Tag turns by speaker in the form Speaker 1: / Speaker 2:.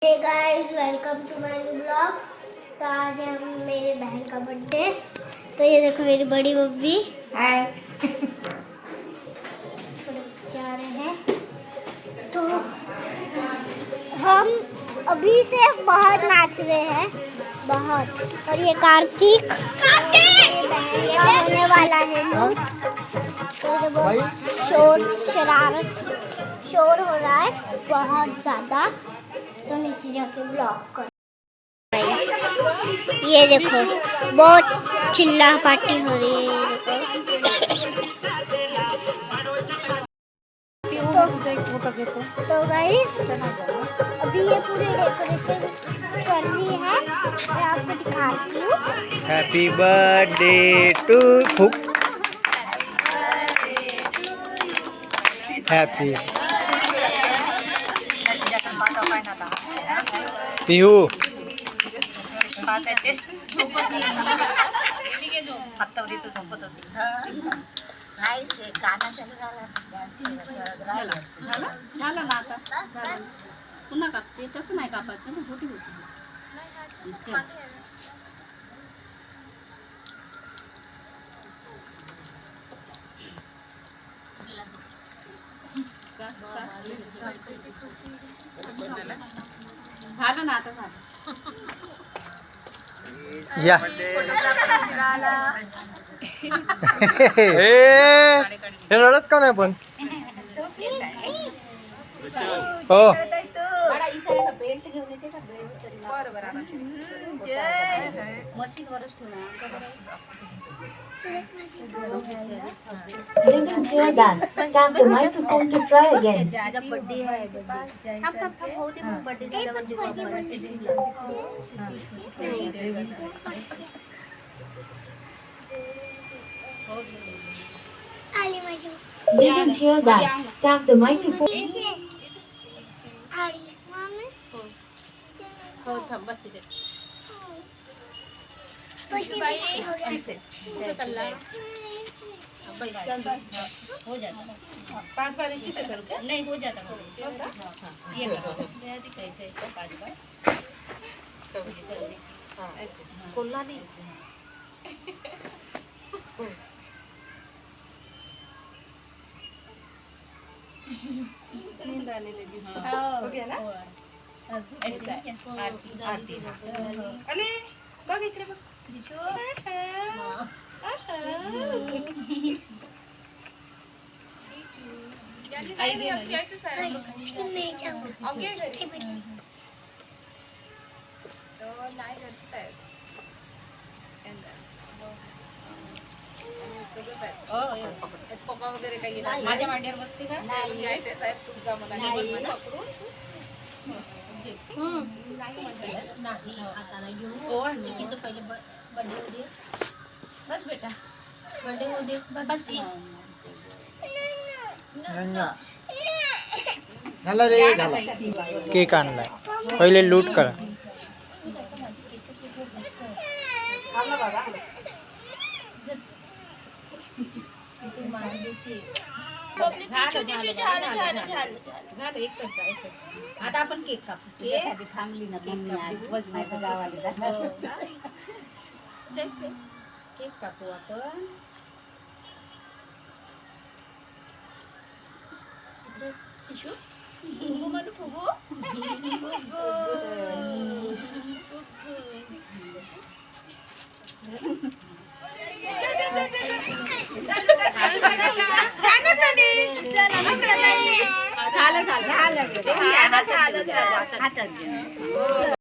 Speaker 1: हे guys welcome to my blog. तो आज हम मेरे बहन का बर्थडे। तो ये देखो मेरी बड़ी बब्बी
Speaker 2: हाय
Speaker 1: जा रहे हैं। तो हम अभी से बहुत नाच रहे हैं बहुत। और ये कार्तिक बहन का होने वाला है लूट। तो ये बहुत शोर हो रहा है बहुत ज़्यादा। तो नीचे जाके ब्लॉग कर। ये देखो बहुत चिल्ला पार्टी हो रही है। ये देखो तो गाइस अभी ये पूरी डेकोरेशन कर रही है और आपको दिखाती हूँ।
Speaker 3: हैप्पी बर्थडे टू हैप्पी पिहू
Speaker 2: झालं ना आता पुन्हा कापते तसं नाही कापायचं ना छोटी होती झालं ना आता झालं
Speaker 3: या हे रडत का नाही पण हो
Speaker 2: बेल्ट घेऊन येते का मशीनवरच
Speaker 4: Didn't hear that. Tap the microphone to try again.
Speaker 2: Birthday है होते मग birthday
Speaker 4: Didn't hear that. Tap the microphone.
Speaker 2: हो थांब बस तिथे हो जाता 5 बार इसी से करूँ क्या नहीं हो जाता ये कैसे 5 बार खोलना नहीं नींद आने लगी हो गया ना आरती अले बघ इकडे बघ पप्पा वगैरे काही येणार माझ्या मांडीवर बसते का यायचे साहेब तुझा मला बस बेटा बर्थडे हो दे बस
Speaker 3: झाला रे झाला केक आणलाय पहिले लूट करा
Speaker 2: आता आपण केक कापू थांबली ना गावाला केक कापू आपण फुगू म्हणू फुगू झालं